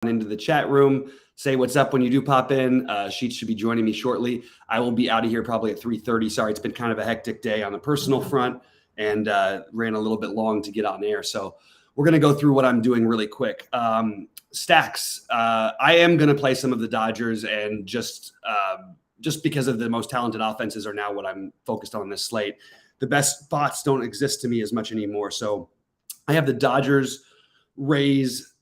into the chat room. Say what's up when you do pop in. Sheets should be joining me shortly. I will be out of here probably at 3:30. Sorry, it's been kind of a hectic day on the personal front and ran a little bit long to get on air. So we're going to go through what I'm doing really quick. Stacks. I am going to play some of the Dodgers, and just because of the most talented offenses are now what I'm focused on this slate. The best spots don't exist to me as much anymore. So I have the Dodgers, Rays,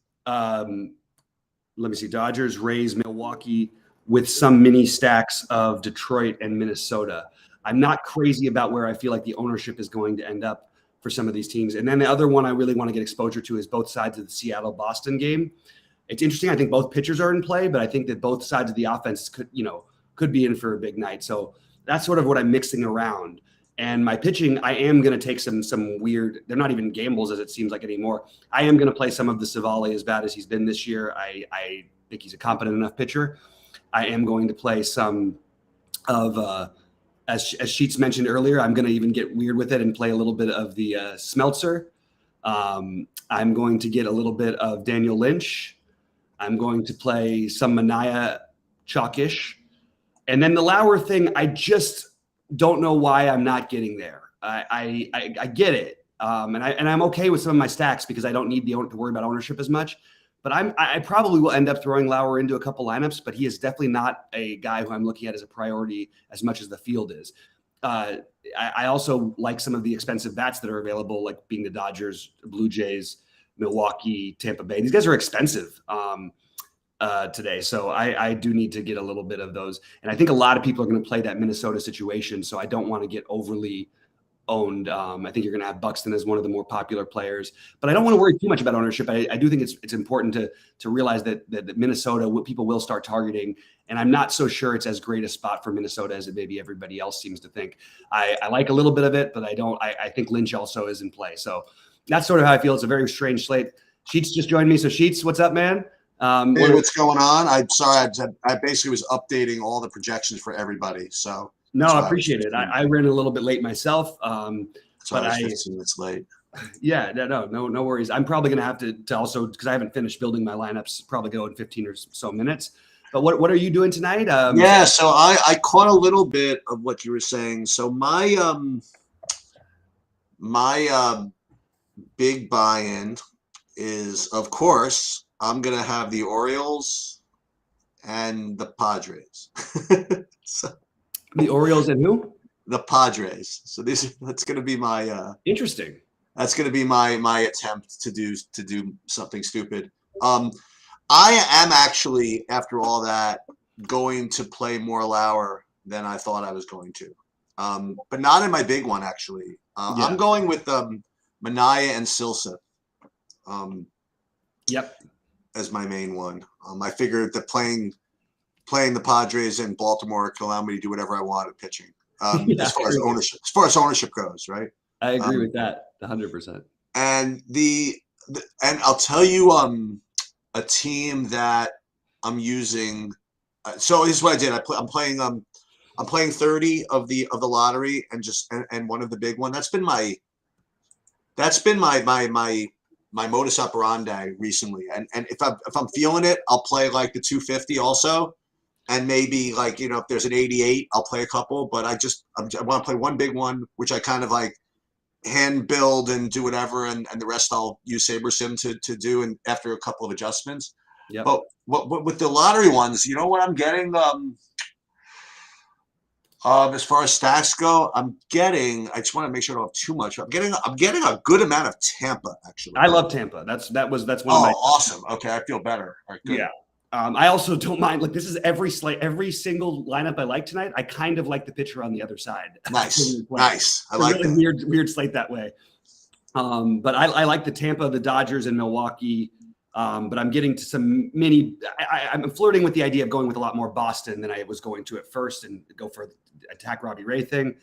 Dodgers, Rays, Milwaukee, with some mini stacks of Detroit and Minnesota. I'm not crazy about where I feel like the ownership is going to end up for some of these teams. And then the other one I really want to get exposure to is both sides of the Seattle-Boston game. It's interesting. I think both pitchers are in play, but I think that both sides of the offense could be in for a big night. So that's sort of what I'm mixing around. And my pitching, I am going to take some weird, they're not even gambles as it seems like anymore. I am going to play some of the Savali as bad as he's been this year. I think he's a competent enough pitcher. I am going to play some of, as Sheets mentioned earlier, I'm going to even get weird with it and play a little bit of the Smeltzer. I'm going to get a little bit of Daniel Lynch. I'm going to play some Manaea chalkish. And then the Lauer thing, I just don't know why I'm not getting there. I get it, and I'm okay with some of my stacks because I don't need to worry about ownership as much. But I probably will end up throwing Lauer into a couple lineups, but he is definitely not a guy who I'm looking at as a priority as much as the field is. I also like some of the expensive bats that are available, like being the Dodgers, Blue Jays, Milwaukee, Tampa Bay. These guys are expensive. Today. So I do need to get a little bit of those. And I think a lot of people are going to play that Minnesota situation. So I don't want to get overly owned. I think you're going to have Buxton as one of the more popular players, but I don't want to worry too much about ownership. I do think it's important to realize that Minnesota, people will start targeting. And I'm not so sure it's as great a spot for Minnesota as it maybe everybody else seems to think. I like a little bit of it, but I think Lynch also is in play. So that's sort of how I feel. It's a very strange slate. Sheets just joined me. So Sheets, what's up, man? Hey, what's going on? I'm sorry. I basically was updating all the projections for everybody. So no, I appreciate it. I ran a little bit late myself, but I was 15 minutes late. Yeah, no worries. I'm probably going to have to also, because I haven't finished building my lineups, probably go in 15 or so minutes. But what are you doing tonight? Yeah, so I caught a little bit of what you were saying. So my big buy-in is, of course, I'm going to have the Orioles and the Padres. So, the Orioles and who? The Padres. So that's going to be my interesting. That's going to be my attempt to do something stupid. I am actually, after all that, going to play more Lauer than I thought I was going to. But not in my big one, actually. Yeah. I'm going with Manaea and Silsa. Yep. As my main one. I figured that playing the Padres in Baltimore can allow me to do whatever I want at pitching. As far as ownership goes, right? I agree with that 100%. And and I'll tell you a team that I'm using. So this is what I did. I'm playing 30 of the lottery and one of the big one. That's been my modus operandi recently, and if I'm feeling it, I'll play like the 250 also, and maybe like if there's an 88, I'll play a couple. But I want to play one big one, which I kind of like hand build and do whatever, and the rest I'll use SaberSim to do, and after a couple of adjustments. Yeah. But what with the lottery ones, you know what I'm getting? As far as stacks go, I just want to make sure I don't have too much. I'm getting a good amount of Tampa, actually. I love Tampa. That's one of my. Oh, awesome. Okay, I feel better. All right, good. Yeah. I also don't mind. Like, this is every single lineup I like tonight. I kind of like the pitcher on the other side. Nice. I like really that. Weird slate that way. But I like the Tampa, the Dodgers, and Milwaukee. But I'm getting to some I'm flirting with the idea of going with a lot more Boston than I was going to at first, and go for the attack Robbie Ray thing.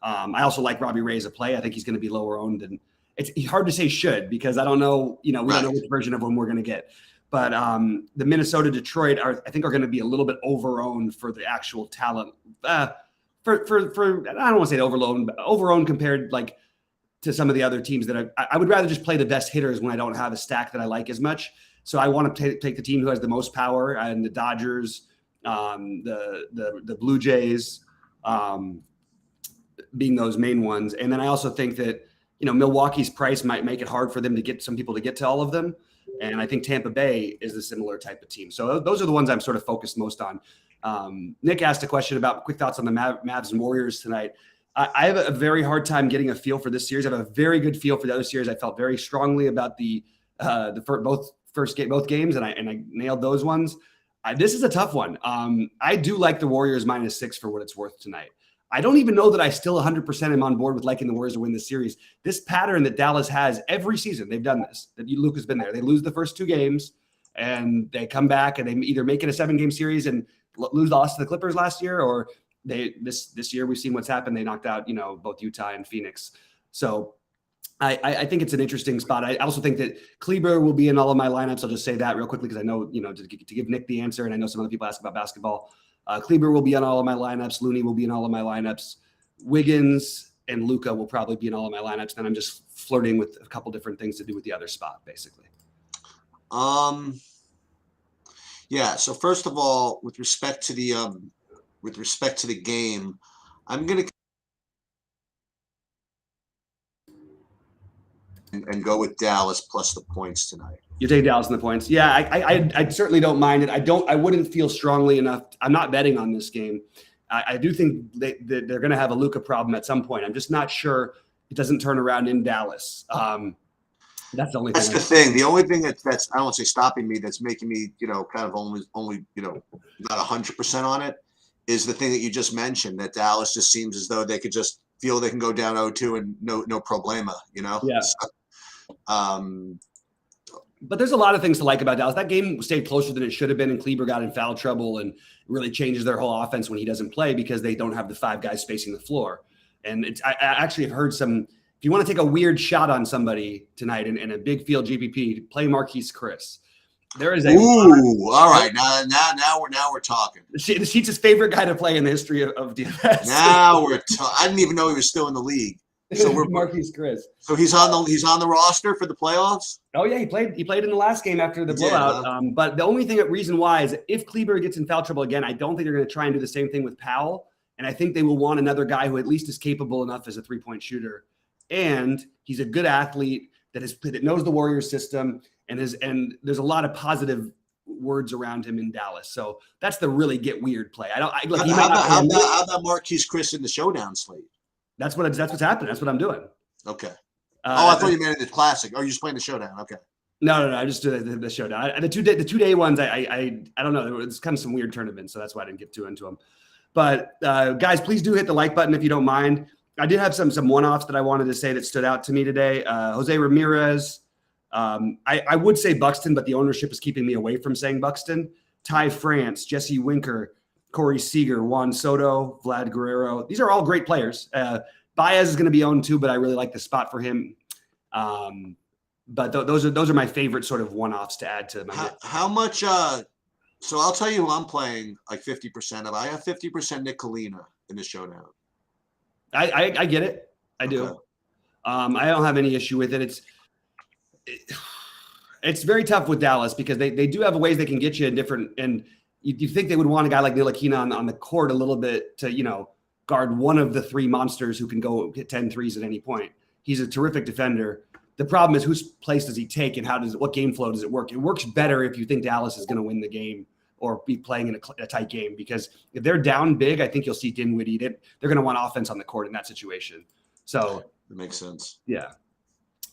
I also like Robbie Ray as a play. I think he's going to be lower owned, and it's hard to say should, because I don't know, we don't know which version of him we're going to get. But the Minnesota Detroit I think are going to be a little bit over-owned for the actual talent. For I don't want to say over-owned, but over-owned compared to some of the other teams that I would rather just play the best hitters when I don't have a stack that I like as much. So I want to take the team who has the most power, and the Dodgers, the Blue Jays, being those main ones. And then I also think that, Milwaukee's price might make it hard for them to get some people to get to all of them. And I think Tampa Bay is a similar type of team. So those are the ones I'm sort of focused most on. Nick asked a question about quick thoughts on the Mavs and Warriors tonight. I have a very hard time getting a feel for this series. I have a very good feel for the other series. I felt very strongly about both games, and I nailed those ones. This is a tough one. I do like the Warriors -6 for what it's worth tonight. I don't even know that I still 100% am on board with liking the Warriors to win this series. This pattern that Dallas has every season, they've done this. That Luke has been there. They lose the first 2 games, and they come back and they either make it a 7-game series and lost to the Clippers last year, or this year we've seen what's happened. They knocked out both Utah and Phoenix. So I think it's an interesting spot. I also think that Kleber will be in all of my lineups. I'll just say that real quickly because I know to give Nick the answer, and I know some other people ask about basketball. Kleber will be on all of my lineups. Looney will be in all of my lineups. Wiggins and Luka will probably be in all of my lineups. Then I'm just flirting with a couple different things to do with the other spot, basically. Yeah. So first of all, with respect to the game, I'm gonna and go with Dallas plus the points tonight. You take Dallas in the points. Yeah, I certainly don't mind it. I wouldn't feel strongly enough. I'm not betting on this game. I do think they're going to have a Luka problem at some point. I'm just not sure it doesn't turn around in Dallas. That's the only thing. That's the thing. The only thing that's I don't want to say stopping me, that's making me kind of only not 100% on it, is the thing that you just mentioned, that Dallas just seems as though they could just feel they can go down 0-2 and no problema. Yeah. So, but there's a lot of things to like about Dallas. That game stayed closer than it should have been, and Kleber got in foul trouble, and really changes their whole offense when he doesn't play because they don't have the 5 guys spacing the floor. And I actually have heard some. If you want to take a weird shot on somebody tonight in a big field GPP, play Marquise Chris. There is a all right. Now we're talking. The Sheets' favorite guy to play in the history of DFS. Now we're I didn't even know he was still in the league. So we're Marquise Chris. So he's on the roster for the playoffs. Oh yeah, he played in the last game after the blowout. But the only reason why is if Kleber gets in foul trouble again, I don't think they're going to try and do the same thing with Powell. And I think they will want another guy who at least is capable enough as a 3-point shooter, and he's a good athlete that knows the Warriors system, and there's a lot of positive words around him in Dallas. So that's the really get weird play. How about Marquise Chris in the showdown slate? That's what's happening. That's what I'm doing. Okay. I thought you meant the classic. Oh, you're just playing the showdown. Okay. No. I just do the showdown. The 2-day ones. I don't know. It's kind of some weird tournaments, so that's why I didn't get too into them. But guys, please do hit the like button if you don't mind. I did have some one-offs that I wanted to say that stood out to me today. Jose Ramirez. I would say Buxton, but the ownership is keeping me away from saying Buxton. Ty France, Jesse Winker, Corey Seager, Juan Soto, Vlad Guerrero. These are all great players. Baez is going to be owned too, but I really like the spot for him. But those are my favorite sort of one-offs to add to my. How much? So I'll tell you who I'm playing like 50% of. I have 50% Nick Colina in the showdown. I get it. I do. Okay. I don't have any issue with it. It's very tough with Dallas because they do have ways they can get you in different, and you think they would want a guy like Ntilikina on the court a little bit to, guard one of the 3 monsters who can go hit 10 threes at any point. He's a terrific defender. The problem is whose place does he take and what game flow does it work? It works better if you think Dallas is going to win the game or be playing in a tight game, because if they're down big, I think you'll see Dinwiddie. They're going to want offense on the court in that situation. So that makes sense. Yeah.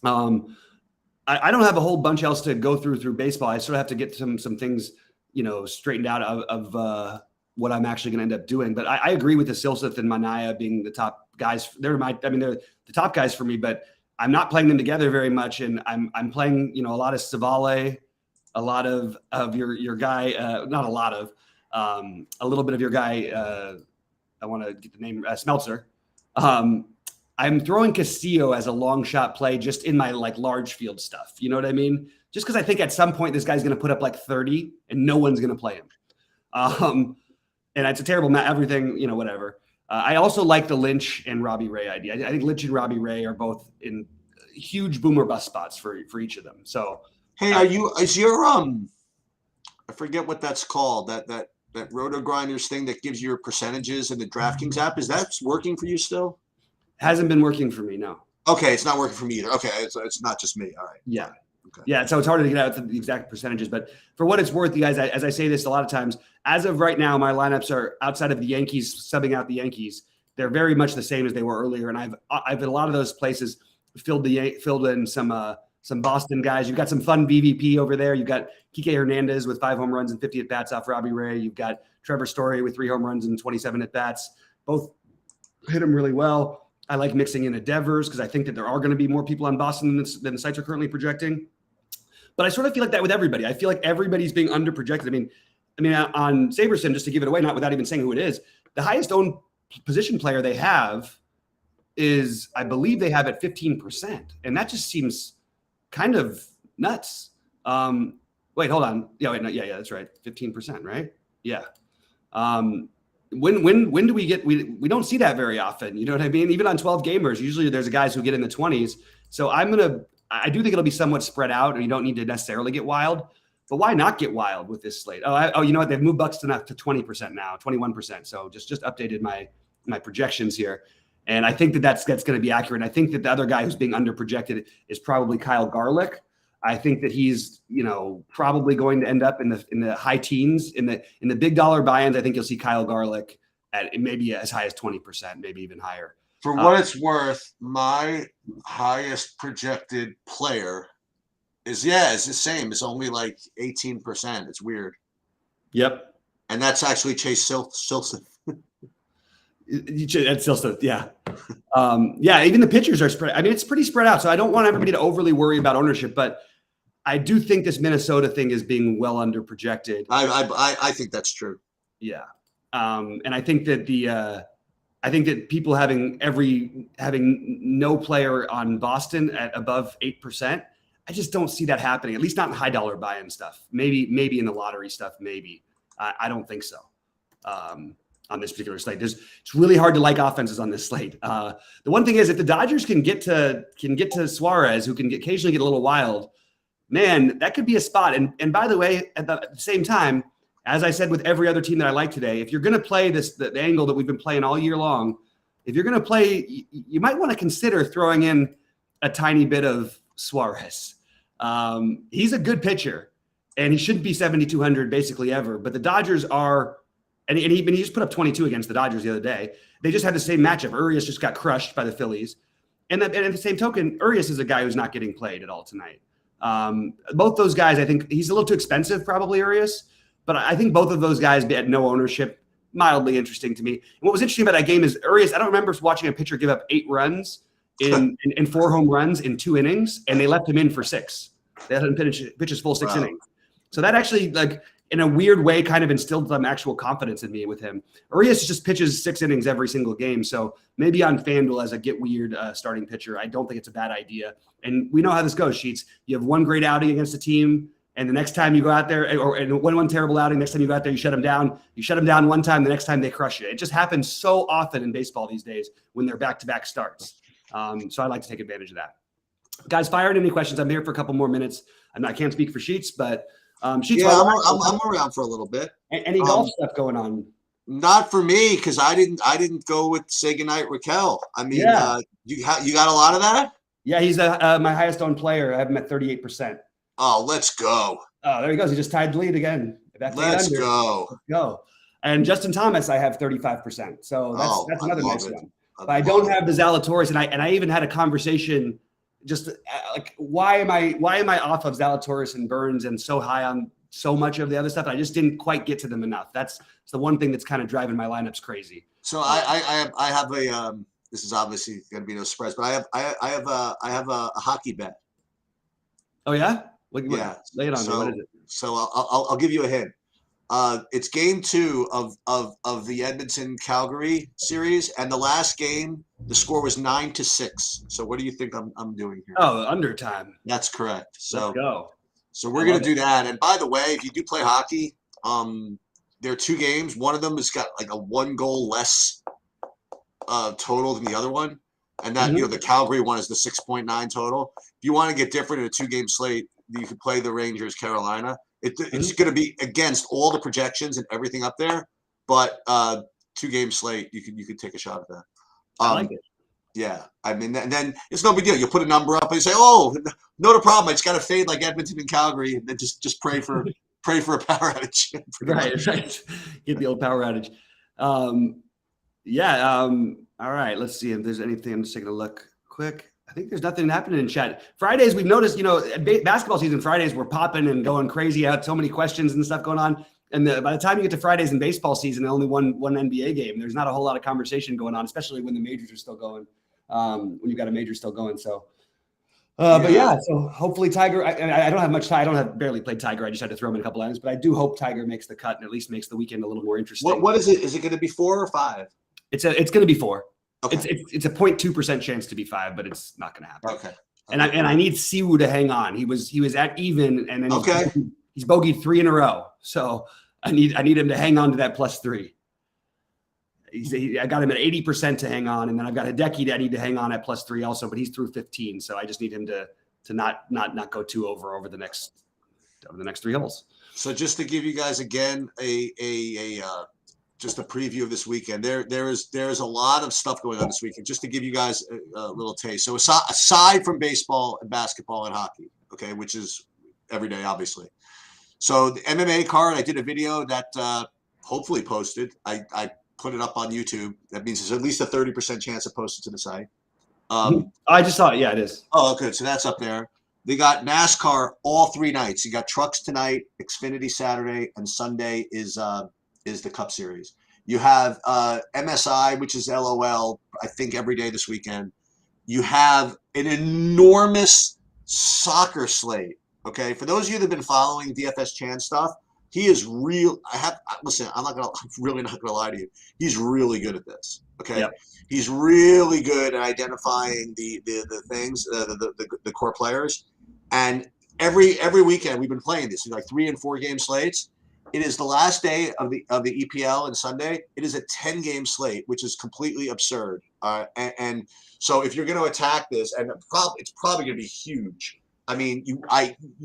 I don't have a whole bunch else to go through baseball. I sort of have to get some things, straightened out of what I'm actually going to end up doing. But I agree with the Silseth and Manaya being the top guys. They're the top guys for me, but I'm not playing them together very much. And I'm playing, a lot of Savale, a lot of your guy, not a lot of, a little bit of your guy. I want to get the name Smeltzer. I'm throwing Castillo as a long shot play just in my large field stuff. You know what I mean? Just because I think at some point this guy's going to put up 30 and no one's going to play him. And it's a terrible everything, whatever. I also like the Lynch and Robbie Ray idea. I think Lynch and Robbie Ray are both in huge boomer bust spots for each of them. So Hey, is your I forget what that's called, that Roto Grinders thing that gives you your percentages in the DraftKings app, is that working for you still? Hasn't been working for me, no. Okay, it's not working for me either. Okay, it's not just me. All right. Yeah. Okay. Yeah, so it's harder to get out the exact percentages, but for what it's worth, you guys, as I say this a lot of times, as of right now, my lineups are outside of the Yankees, subbing out the Yankees. They're very much the same as they were earlier, and I've in a lot of those places filled in some Boston guys. You've got some fun BVP over there. You've got Kike Hernandez with 5 home runs and 50 at bats off Robbie Ray. You've got Trevor Story with 3 home runs and 27 at bats. Both hit him really well. I like mixing in a Devers because I think that there are going to be more people on Boston than the sites are currently projecting. But I sort of feel like that with everybody. I feel like everybody's being underprojected. I mean, on Saberson, just to give it away, not without even saying who it is, the highest owned position player they have is, I believe they have at 15%. And that just seems kind of nuts. Wait, hold on. Yeah, that's right. 15%, right? Yeah. When do we get, we don't see that very often. You know what I mean? Even on 12 gamers, usually there's guys who get in the 20s. So I do think it'll be somewhat spread out, and you don't need to necessarily get wild. But why not get wild with this slate? You know what? They've moved Buxton up to 20% now, 21%. So just updated my projections here, and I think that's going to be accurate. And I think that the other guy who's being underprojected is probably Kyle Garlick. I think that he's probably going to end up in the high teens in the big dollar buy-ins. I think you'll see Kyle Garlick at maybe as high as 20%, maybe even higher. For what it's worth, my highest projected player is it's the same. It's only like 18%. It's weird. Yep. And that's actually Chase Silson. It's Silson, yeah. Even the pitchers are spread. I mean, it's pretty spread out. So I don't want everybody to overly worry about ownership, but I do think this Minnesota thing is being well under projected. I think that's true. Yeah. And I think that I think that people having no player on Boston at above 8%, I just don't see that happening. At least not in high dollar buy-in stuff. Maybe in the lottery stuff. Maybe I don't think so. On this particular slate, it's really hard to like offenses on this slate. The one thing is, if the Dodgers can get to Suarez, who can occasionally get a little wild, man, that could be a spot. And by the way, at the same time, as I said with every other team that I like today, if you're going to play the angle that we've been playing all year long, if you're going to play, you might want to consider throwing in a tiny bit of Suarez. He's a good pitcher, and he shouldn't be 7,200 basically ever. But the Dodgers are, and he just put up 22 against the Dodgers the other day. They just had the same matchup. Urias just got crushed by the Phillies. And at the same token, Urias is a guy who's not getting played at all tonight. Both those guys, I think he's a little too expensive, probably Urias. But I think both of those guys at no ownership, mildly interesting to me. And what was interesting about that game is Urias, I don't remember watching a pitcher give up 8 runs in 4 home runs in 2 innings, and they left him in for 6. They let him pitch his full 6 innings. So that actually, in a weird way, kind of instilled some actual confidence in me with him. Urias just pitches 6 innings every single game. So maybe on FanDuel as a get weird starting pitcher, I don't think it's a bad idea. And we know how this goes, Sheets. You have one great outing against a team, and the next time you go out there, and one terrible outing, next time you go out there, you shut them down. You shut them down one time, the next time they crush you. It just happens so often in baseball these days when they're back-to-back starts. So I like to take advantage of that. Guys, fire in any questions. I'm here for a couple more minutes. I can't speak for Sheets, but Sheets. Yeah, I'm around for a little bit. Any golf stuff going on? Not for me, because I didn't go with Say Goodnight Raquel. I mean, you got a lot of that? Yeah, he's my highest owned player. I have him at 38%. Oh, let's go. Oh, there he goes. He just tied the lead again. Let's go. Let's go. And Justin Thomas, I have 35%. So that's another nice one. But I don't have the Zalatoris, and I even had a conversation. Just why am I off of Zalatoris and Burns and so high on so much of the other stuff? I just didn't quite get to them enough. That's the one thing that's kind of driving my lineups crazy. So I have a this is obviously going to be no surprise, but I have a hockey bet. Oh yeah. Yeah. Lay it on me. What is it? So I'll give you a hint. It's game 2 of the Edmonton Calgary series, and the last game the score was 9-6. So what do you think I'm doing here? Oh, undertime. That's correct. So let's go. So we're gonna do that. And by the way, if you do play hockey, there are 2 games. One of them has got like a 1 goal less total than the other one, and that the Calgary one is the 6.9 total. If you want to get different in a 2-game slate, you could play the Rangers Carolina. It's going to be against all the projections and everything up there, but 2-game slate, you could take a shot at that. I like it. Yeah, I mean, and then it's no big deal. You put a number up and you say, "Oh, not a problem. I just got to fade like Edmonton and Calgary, and then just pray for a power outage." Right. Get the old power outage. All right. Let's see if there's anything. I'm just taking a look quick. I think there's nothing happening in chat. Fridays, we've noticed, basketball season, Fridays we're popping and going crazy. I had so many questions and stuff going on. And by the time you get to Fridays in baseball season, only one NBA game. There's not a whole lot of conversation going on, especially when the majors are still going. When you've got a major still going. So, but yeah, so hopefully Tiger. I don't have much time. I don't have barely played Tiger. I just had to throw him in a couple items, but I do hope Tiger makes the cut and at least makes the weekend a little more interesting. What is it? Is it going to be 4 or 5? It's going to be 4. Okay. It's a 0.2% chance to be 5, but it's not going to happen. Okay. And I need Siwoo to hang on. He was at even, and then he's bogeyed 3 in a row. So I need him to hang on to that +3. I got him at 80% to hang on, and then I've got Hideki that I need to hang on at +3 also, but he's through 15. So I just need him to not go too over the next 3 holes. So just to give you guys again just a preview of this weekend, there's a lot of stuff going on this weekend. Just to give you guys a little taste. So aside from baseball and basketball and hockey, okay, which is every day, obviously. So the MMA card, I did a video that hopefully posted. I put it up on YouTube. That means there's at least a 30% chance of posted to the site. I just saw it. Yeah, it is. Oh, okay. So that's up there. They got NASCAR all 3 nights. You got trucks tonight, Xfinity Saturday, and Sunday is the Cup Series. You have MSI, which is LOL, I think every day this weekend. You have an enormous soccer slate. Okay, for those of you that have been following DFS Chan stuff, he is real. Listen, I'm really not gonna lie to you. He's really good at this. Okay, yep. He's really good at identifying the things, the core players. And every weekend we've been playing this, like 3 and 4 game slates. It is the last day of the EPL and Sunday. It is a 10-game slate, which is completely absurd. And so if you're going to attack this, and it's probably going to be huge. I mean, you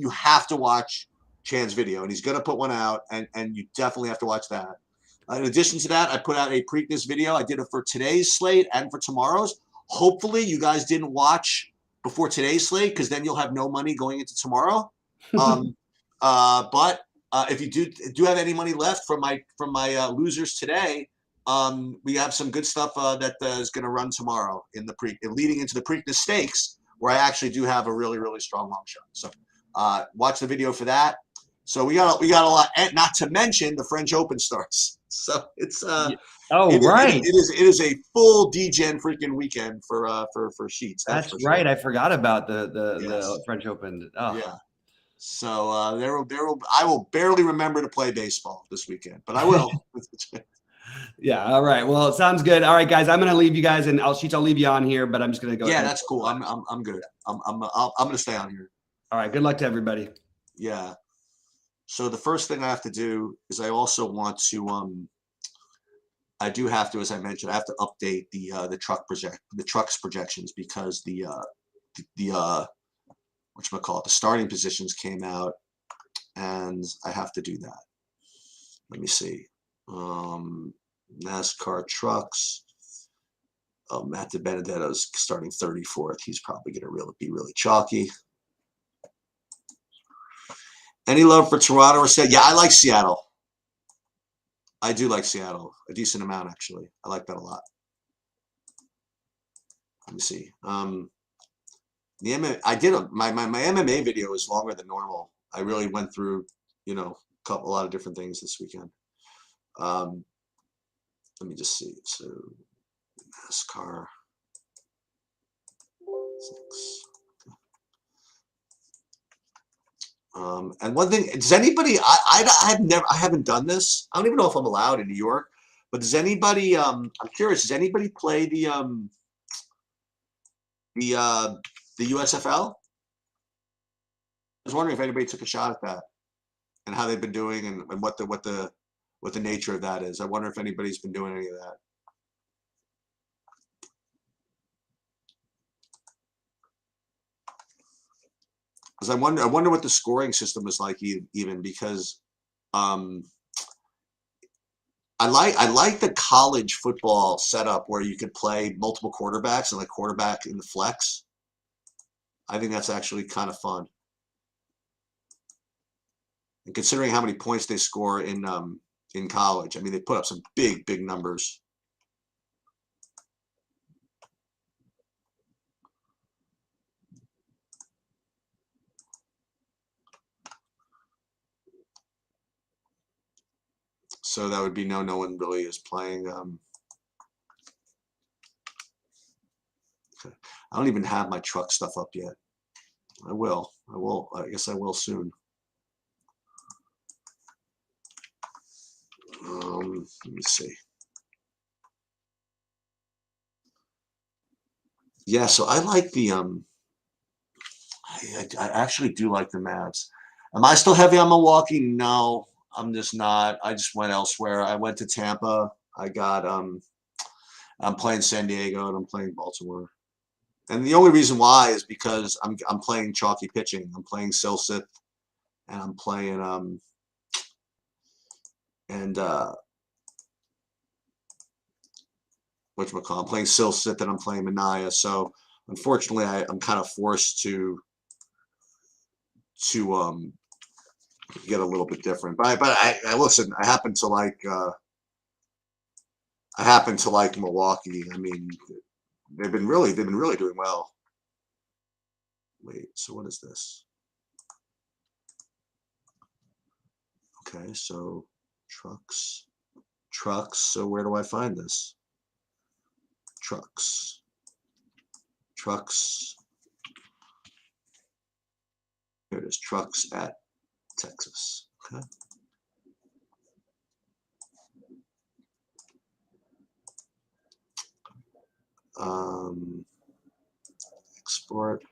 have to watch Chan's video, and he's going to put one out, and you definitely have to watch that. In addition to that, I put out a Preakness video. I did it for today's slate and for tomorrow's. Hopefully, you guys didn't watch before today's slate, because then you'll have no money going into tomorrow. But if you do have any money left from my losers today, we have some good stuff that is going to run tomorrow leading into the Preakness Stakes, where I actually do have a really, really strong long shot. So watch the video for that. So we got a lot, and not to mention the French Open starts. So it's right. It is a full DGen freaking weekend for Sheets. That's for right. sure. I forgot about the Yes. French Open. Oh. Yeah. So I will barely remember to play baseball this weekend, but I will. Yeah. All right. Well, it sounds good. All right, guys. I'm going to leave you guys, and I'll leave you on here, but I'm just going to go. Yeah, that's cool. I'm good. I'm going to stay on here. All right. Good luck to everybody. Yeah. So the first thing I have to do is I also want to I do have to, as I mentioned, I have to update the trucks projections, because the whatchamacallit, the starting positions came out, and I have to do that. Let me see. NASCAR trucks. Matt DiBenedetto's starting 34th. He's probably going to be really chalky. Any love for Toronto or Seattle? Yeah, I like Seattle. I do like Seattle a decent amount, actually. I like that a lot. Let me see. My MMA video is longer than normal. I really went through, a lot of different things this weekend. Let me just see. So NASCAR 6. And one thing, does anybody? I haven't done this. I don't even know if I'm allowed in New York. But does anybody? I'm curious. Does anybody play the USFL? I was wondering if anybody took a shot at that, and how they've been doing, and what the nature of that is. I wonder if anybody's been doing any of that. because I wonder what the scoring system is like even because I like the college football setup where you could play multiple quarterbacks and like quarterback in the flex. I think that's actually kind of fun. And considering how many points they score in college, I mean, they put up some big numbers. So that would be no one really is playing. Okay. I don't even have my truck stuff up yet. I will. I guess I will soon. Let me see. Yeah, so I like the I actually do like the Mavs. Am I still heavy on Milwaukee? No, I'm just not. I just went elsewhere. I went to Tampa. I got I'm playing San Diego and I'm playing Baltimore. And the only reason why is because I'm playing chalky pitching. I'm playing Silseth and I'm playing whatchamacallit, I'm playing Silseth and I'm playing Minaya. So unfortunately I'm kind of forced to get a little bit different. But I listen, I happen to like Milwaukee. I mean, they've been really doing well. Wait, so what is this? Okay, so trucks. So where do I find this? Trucks. Here it is. Trucks at Texas. Okay. Export.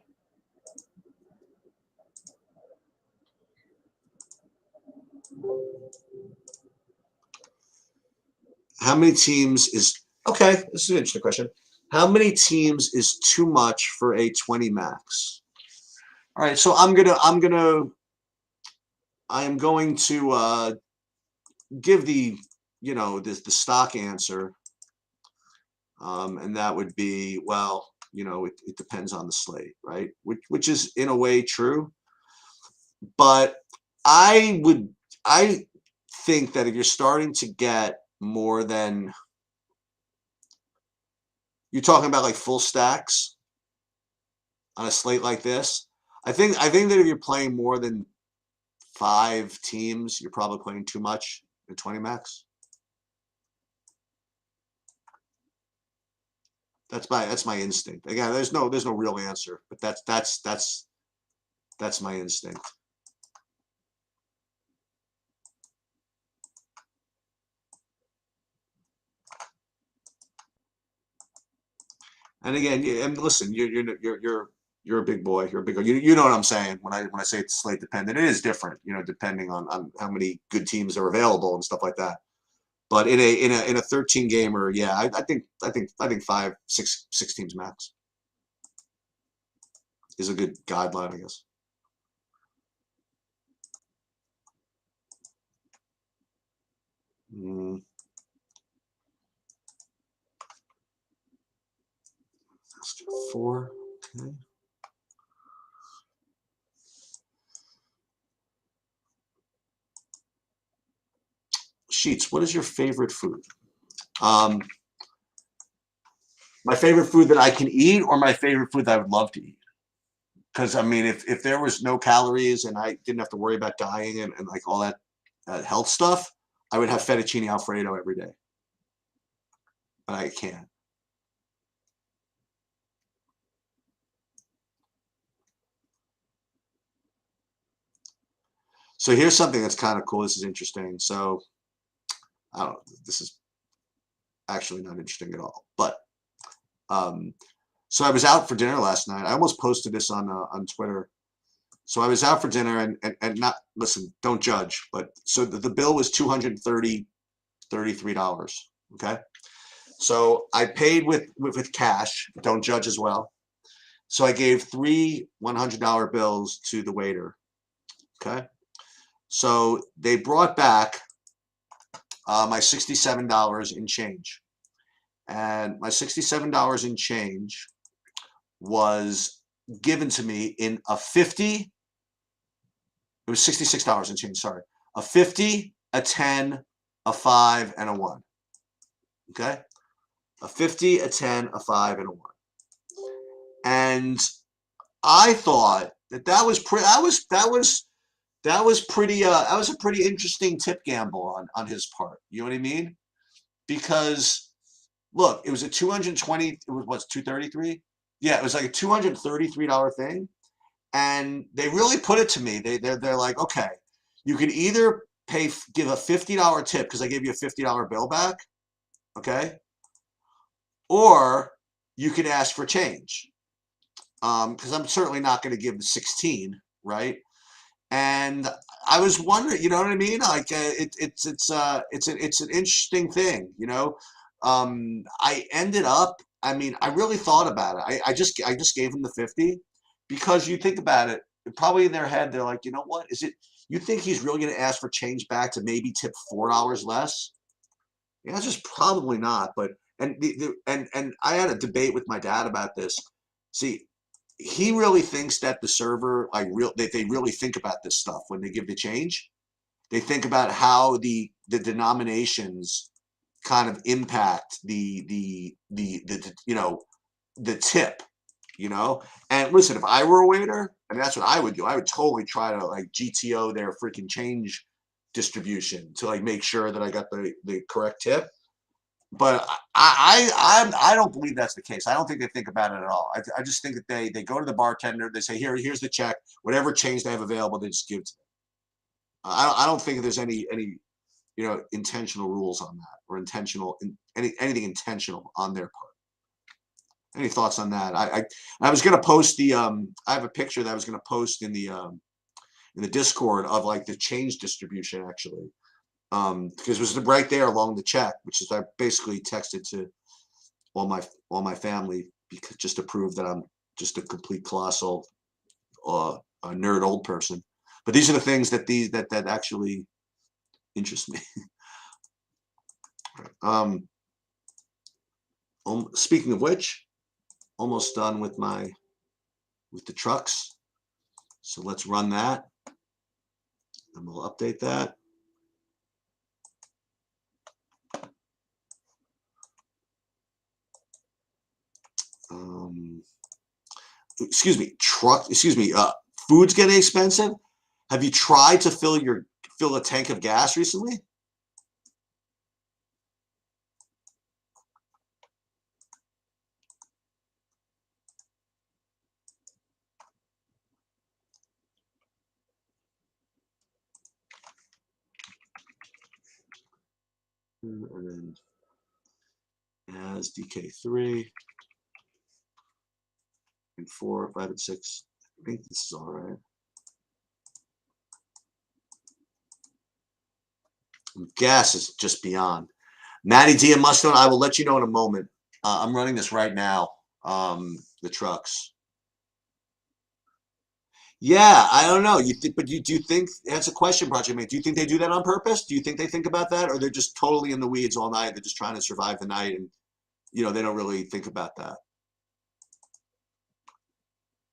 How many teams is okay? This is an interesting question. How many teams is too much for a 20 max? All right, so I am going to give the the stock answer, and that would be, well, it depends on the slate, right? Which is in a way true, but I think that if you're starting to get more than, you're talking about like full stacks on a slate like this, I think that if you're playing more than 5 teams, you're probably playing too much in 20 max. That's my instinct. Again, there's no real answer, but that's my instinct. And again, and listen, you're a big boy. You're a big. You know what I'm saying when I say it's slate dependent. It is different, depending on how many good teams are available and stuff like that. But in a 13 gamer, yeah, I think 5, 6 teams max is a good guideline, I guess. Let's do 4. Okay. Sheets, what is your favorite food? My favorite food that I can eat, or my favorite food that I would love to eat? Because I mean, if there was no calories and I didn't have to worry about dying and like all that health stuff, I would have fettuccine alfredo every day. But I can't. So here's something that's kind of cool. This is interesting. So I don't. This is actually not interesting at all. But so I was out for dinner last night. I almost posted this on Twitter. So I was out for dinner and not, listen, don't judge, but so the bill was $233. Okay. So I paid with cash. Don't judge as well. So I gave 3 $100 bills to the waiter. Okay. So they brought back my $67 in change. And my $67 in change was given to me in a 50. It was $66 in change, sorry. A 50, a 10, a 5, and a 1. Okay? A 50, a 10, a 5, and a 1. And I thought that was pretty that was a pretty interesting tip gamble on his part. You know what I mean? Because look, it was a 220, it was what's 233? Yeah, it was like a $233 thing. And they really put it to me. They're like, okay, you can either give a $50 tip because I gave you a $50 bill back, okay, or you could ask for change, because I'm certainly not going to give 16, right? And I was wondering, you know what I mean? Like it's an interesting thing, you know. I ended up, I mean, I really thought about it. I just gave him the 50. Because you think about it, probably in their head, they're like, you know what? Is it? You think he's really going to ask for change back to maybe tip $4 less? The answer is probably not. But and I had a debate with my dad about this. See, he really thinks that the server, that they really think about this stuff when they give the change. They think about how the denominations kind of impact the you know, the tip. You know, and listen, if I were a waiter, I mean, that's what I would do. I would totally try to like GTO their freaking change distribution to like make sure that I got the correct tip. But I don't believe that's the case. I don't think they think about it at all. I just think that they go to the bartender, they say, here's the check, whatever change they have available, they just give it to them. I don't think there's any you know, intentional rules on that or anything intentional on their part. Any thoughts on that? I was gonna post the I have a picture that I was gonna post in the Discord of like the change distribution actually. Because it was right there along the check, which is I basically texted to all my family because just to prove that I'm just a complete colossal a nerd old person. But these are the things that actually interest me. Speaking of which, almost done with the trucks. So let's run that and we'll update that. Excuse me, food's getting expensive. Have you tried to fill a tank of gas recently? And then as DK3 and 4, 5, and 6. I think this is all right. Gas is just beyond. Matty D and Mustone, I will let you know in a moment. I'm running this right now. The trucks. Yeah, I don't know. But do you think that's a question, Project Mate? Do you think they do that on purpose? Do you think they think about that, or they're just totally in the weeds all night? They're just trying to survive the night, and you know they don't really think about that.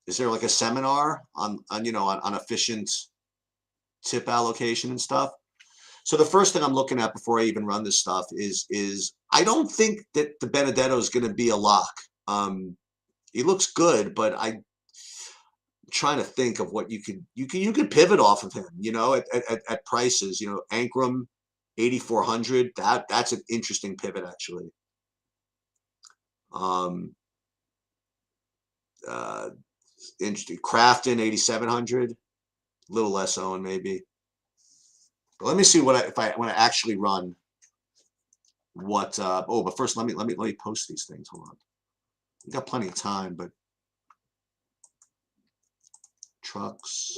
Is there like a seminar on efficient tip allocation and stuff? So the first thing I'm looking at before I even run this stuff is I don't think that the Benedetto is going to be a lock. He looks good, but I'm trying to think of what you could pivot off of him. You know, at prices. You know, Ankrum 8,400. That's an interesting pivot actually. Interesting. Crafton 8,700. A little less owned maybe. But let me see if I want to actually run what but first let me post these things. Hold on. We got plenty of time, but trucks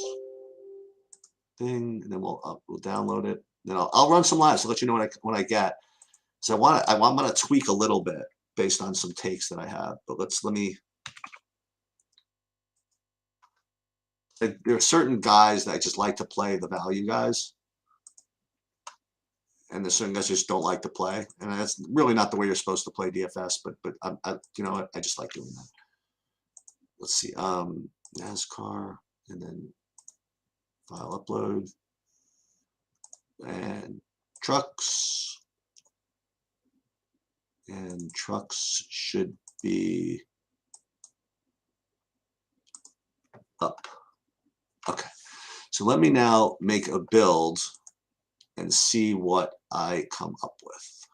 thing, and then we'll download it. Then I'll run some lives to let you know what I get. So I'm gonna tweak a little bit based on some takes that I have. But let me there are certain guys that I just like to play, the value guys. And there's certain guys just don't like to play. And that's really not the way you're supposed to play DFS, but you know what? I just like doing that. Let's see. NASCAR, and then file upload. And trucks. And trucks should be up. Okay. So let me now make a build and see what I come up with.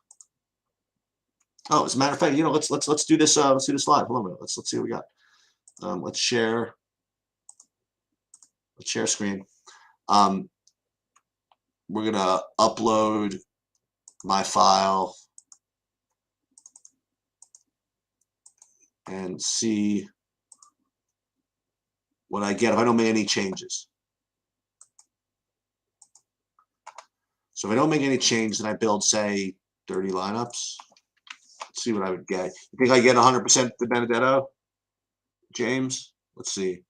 Oh, as a matter of fact, you know, let's do this. Let's do this live. Hold on a minute. Let's see what we got. Let's share. Let's share screen. We're gonna upload my file and see what I get if I don't make any changes. So if I don't make any change, then I build, say, 30 lineups. Let's see what I would get. You think I get 100% to Benedetto, James? Let's see.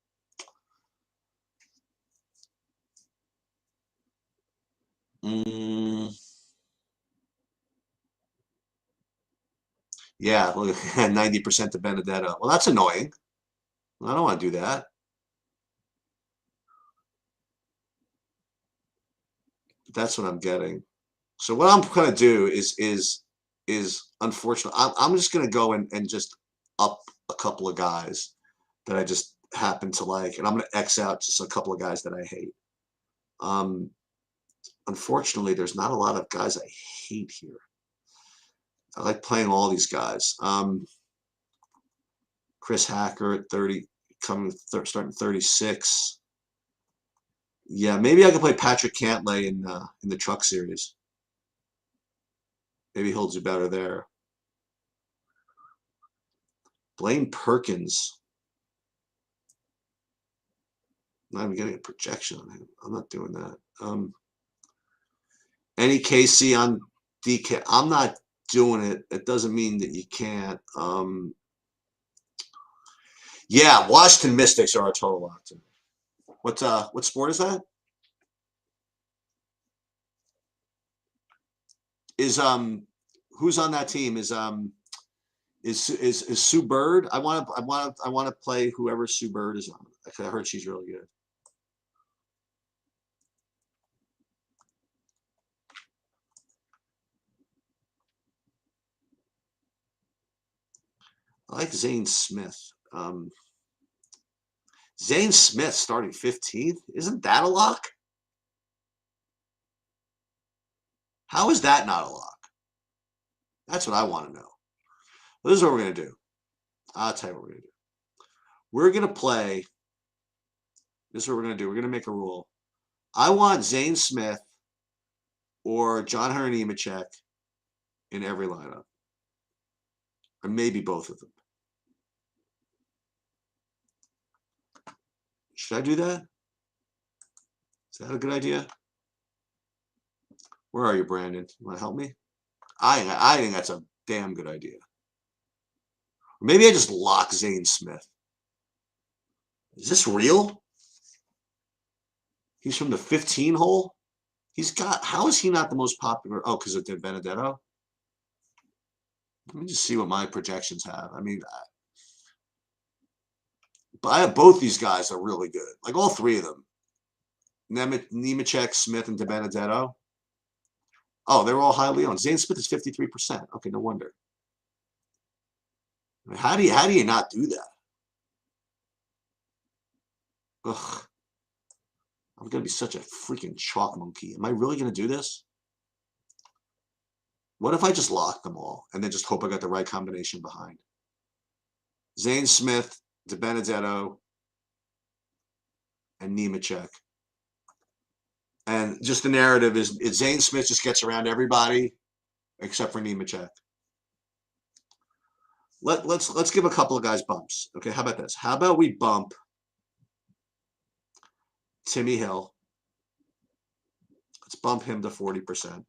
Yeah, look at 90% to Benedetto. Well, that's annoying. I don't want to do that. That's what I'm getting. So what I'm going to do is unfortunate. I'm just going to go and just up a couple of guys that I just happen to like, and I'm going to X out just a couple of guys that I hate. Unfortunately, there's not a lot of guys I hate here. I like playing all these guys. Chris Hacker at 30, starting 36. Yeah, maybe I could play Patrick Cantlay in the Truck Series. Maybe he'll do better there. Blaine Perkins. I'm not even getting a projection on him. I'm not doing that. Any KC on DK. I'm not doing it. It doesn't mean that you can't. Yeah, Washington Mystics are a total lock to me. What sport is that? Is who's on that team? Is Sue Bird? I want to play whoever Sue Bird is on. I heard she's really good. I like Zane Smith. Zane Smith starting 15th. Isn't that a lock? How is that not a lock? That's what I want to know. Well, this is what we're going to do. I'll tell you what we're going to do. We're going to play. This is what we're going to do. We're going to make a rule. I want Zane Smith or John Henry Nemechek in every lineup. Or maybe both of them. Should I do that? Is that a good idea? Where are you, Brandon? You want to help me? I think that's a damn good idea. Or maybe I just lock Zane Smith. Is this real? He's from the 15 hole? How is he not the most popular? Oh, because of Benedetto? Let me just see what my projections have. I mean, but I have both these guys are really good. Like all three of them. Nemechek, Smith, and Benedetto. Oh, they're all highly owned. Zane Smith is 53%. Okay, no wonder. I mean, how do you not do that? Ugh. I'm gonna be such a freaking chalk monkey. Am I really gonna do this? What if I just lock them all and then just hope I got the right combination behind? Zane Smith, Benedetto, and Nemechek. And just the narrative is Zane Smith just gets around everybody except for Nemechek. Let's give a couple of guys bumps. Okay, how about this? How about we bump Timmy Hill? Let's bump him to 40%.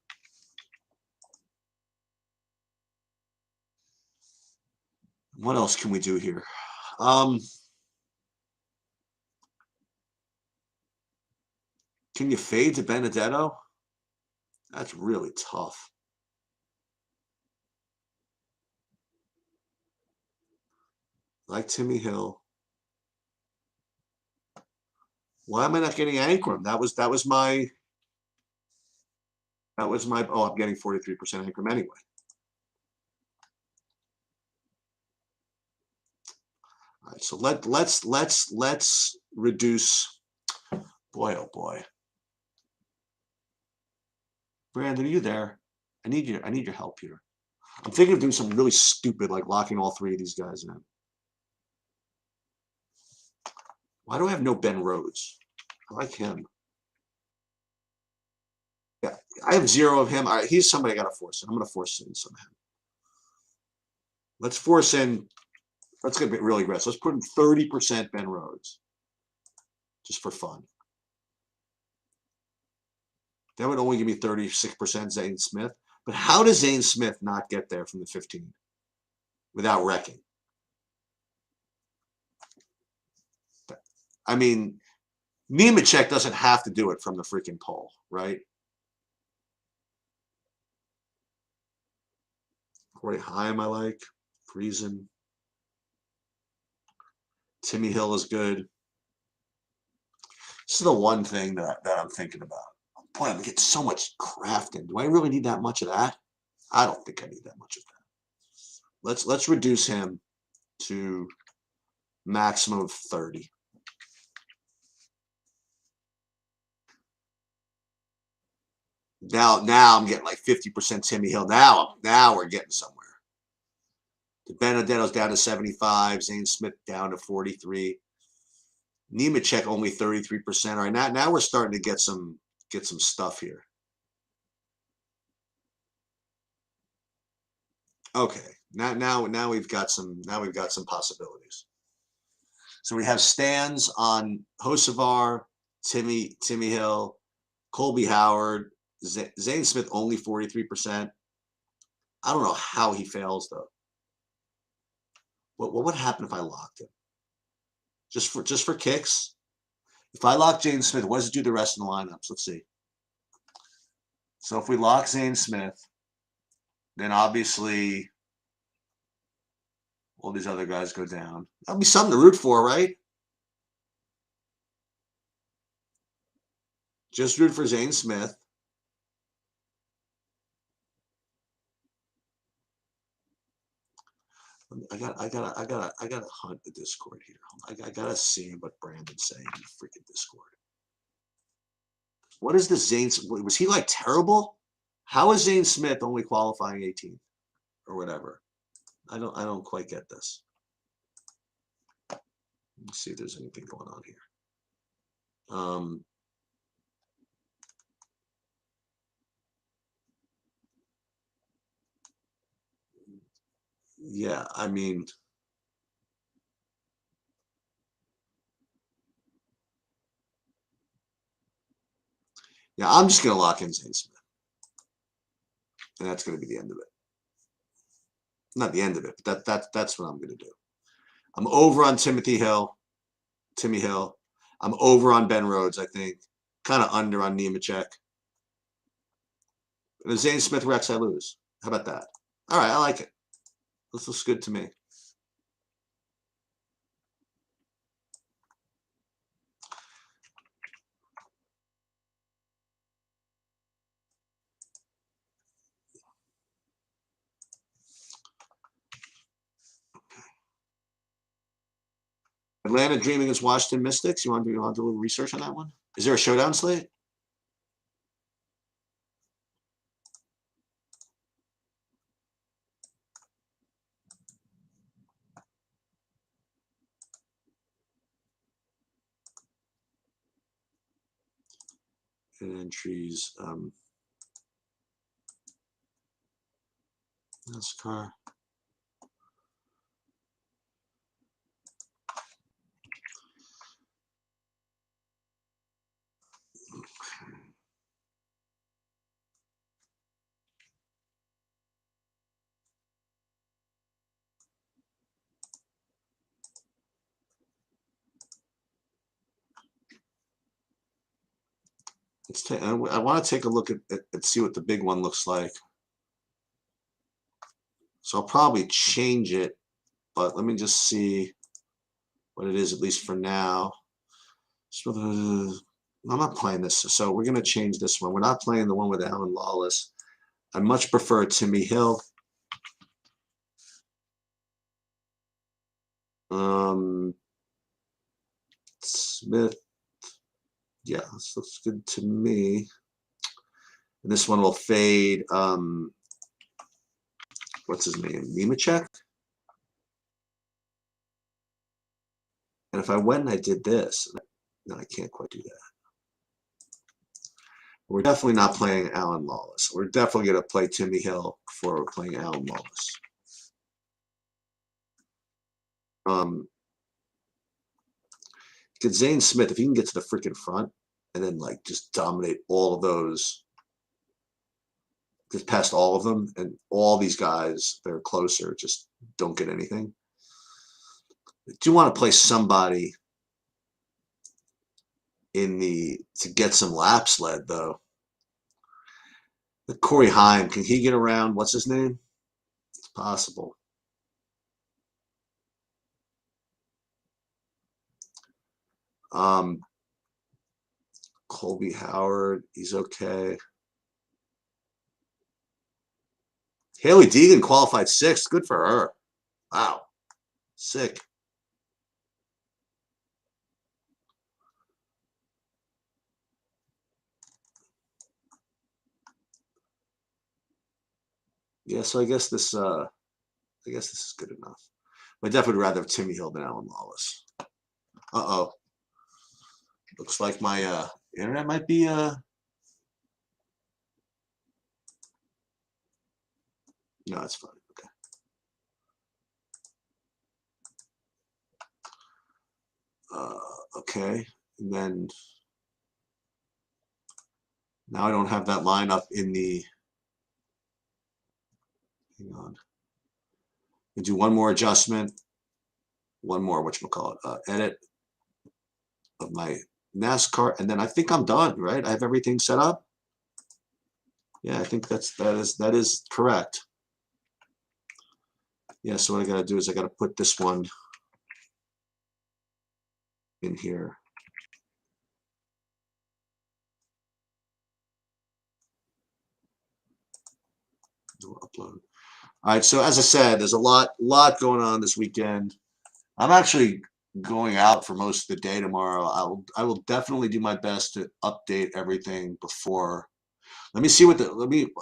What else can we do here? Can you fade to Benedetto? That's really tough. Like Timmy Hill. Why am I not getting Ankrum? That was my oh, I'm getting 43% Ankrum anyway. All right, so let's reduce. Boy, oh boy. Brandon, are you there? I need your help here. I'm thinking of doing something really stupid, like locking all three of these guys in. Why do I have no Ben Rhodes? I like him. Yeah, I have 0 of him. All right, he's somebody I got to force in. I'm going to force in some of him. Let's force in. Let's get really aggressive. Let's put in 30% Ben Rhodes, just for fun. That would only give me 36% Zane Smith. But how does Zane Smith not get there from the 15 without wrecking? I mean, Nemechek doesn't have to do it from the freaking pole, right? Corey Haim I like. Friesen. Timmy Hill is good. This is the one thing that I'm thinking about. Boy, I'm getting so much Crafton. Do I really need that much of that? I don't think I need that much of that. Let's reduce him to maximum of 30. Now I'm getting like 50% Timmy Hill. Now we're getting somewhere. The Benedetto's down to 75. Zane Smith down to 43. Nemechek only 33%. All right, now we're starting to get some stuff here. Okay, now we've got some possibilities. So we have stands on Hocevar, Timmy Hill, Colby Howard, Zane Smith only 43%. I don't know how he fails though. What would happen if I locked him? Just for kicks. If I lock Zane Smith, what does it do to the rest of the lineups? Let's see. So if we lock Zane Smith, then obviously all these other guys go down. That'll be something to root for, right? Just root for Zane Smith. I gotta hunt the Discord here. I gotta see what Brandon's saying in the freaking Discord. What is the Zane? Was he like terrible? How is Zane Smith only qualifying 18th or whatever? I don't quite get this. Let's see if there's anything going on here. Yeah, I mean, yeah, I'm just gonna lock in Zane Smith, and that's gonna be the end of it. Not the end of it, but that's what I'm gonna do. I'm over on Timmy Hill. I'm over on Ben Rhodes, I think. Kind of under on Nemechek. And if Zane Smith wrecks, I lose. How about that? All right, I like it. This looks good to me. Atlanta Dream against Washington Mystics. You want to do a little research on that one? Is there a showdown slate? And entries. NASCAR. I want to take a look at see what the big one looks like. So I'll probably change it, but let me just see what it is, at least for now. So I'm not playing this, so we're going to change this one. We're not playing the one with Alan Lawless. I much prefer Timmy Hill. Smith. Yeah, this looks good to me. And this one will fade. What's his name? Nemechek. And if I went and I did this, no, I can't quite do that. We're definitely not playing Alan Lawless. We're definitely going to play Timmy Hill before we're playing Alan Lawless. Because Zane Smith, if he can get to the freaking front and then like just dominate all of those, just past all of them, and all these guys that are closer just don't get anything. I do want to play somebody to get some laps led though. The Corey Heim, can he get around? What's his name? It's possible. Colby Howard, he's okay. Haley Deegan qualified 6th. Good for her. Wow. Sick. Yeah, so I guess this is good enough. I'd definitely rather have Timmy Hill than Alan Lawless. Uh-oh. Looks like my internet might be no, it's fine. Okay. Okay. And then now I don't have that line up in the. Hang on. We do one more adjustment. One more, whatchamacallit, edit of my NASCAR, and then I think I'm done, right? I have everything set up. Yeah, I think that is correct. Yeah, so what I gotta do is I gotta put this one in here. Upload. All right, so as I said, there's a lot going on this weekend. I'm actually going out for most of the day tomorrow. I will definitely do my best to update everything before. Let me see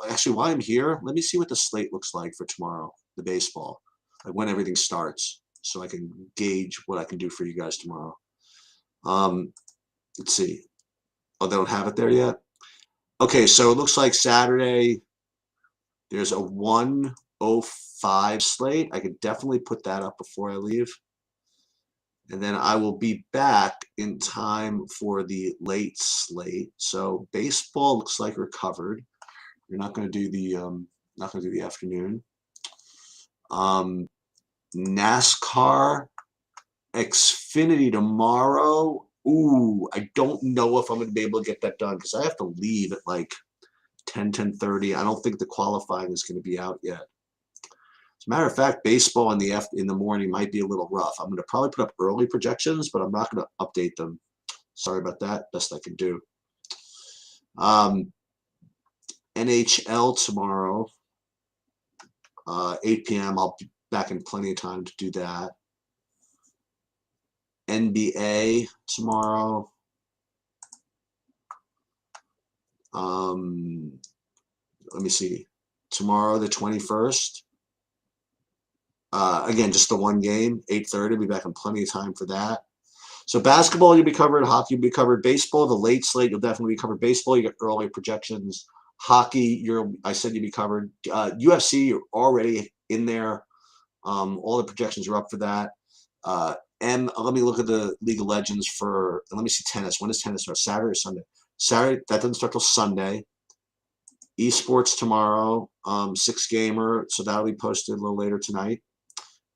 actually while I'm here, let me see what the slate looks like for tomorrow, the baseball, like when everything starts, so I can gauge what I can do for you guys tomorrow. Let's see. Oh, they don't have it there yet. Okay, so it looks like Saturday there's a 105 slate. I could definitely put that up before I leave. And then I will be back in time for the late slate. So baseball looks like we're covered. You're not going to do the afternoon. NASCAR Xfinity tomorrow. Ooh, I don't know if I'm going to be able to get that done because I have to leave at like 10:30. I don't think the qualifying is going to be out yet. As a matter of fact, baseball in the morning might be a little rough. I'm going to probably put up early projections, but I'm not going to update them. Sorry about that. Best I can do. NHL tomorrow, 8 p.m. I'll be back in plenty of time to do that. NBA tomorrow. Let me see. Tomorrow, the 21st. Again, just the one game, 8:30. I'll be back in plenty of time for that. So basketball, you'll be covered. Hockey, you'll be covered. Baseball, the late slate, you'll definitely be covered. Baseball, you get early projections. Hockey, I said you'd be covered. UFC, you're already in there. All the projections are up for that. And let me look at the League of Legends let me see tennis. When does tennis start? Saturday or Sunday? Saturday, that doesn't start till Sunday. Esports tomorrow, 6-gamer, so that'll be posted a little later tonight.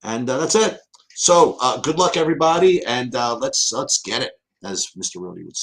And that's it. So good luck, everybody, and let's get it, as Mr. Rody would say.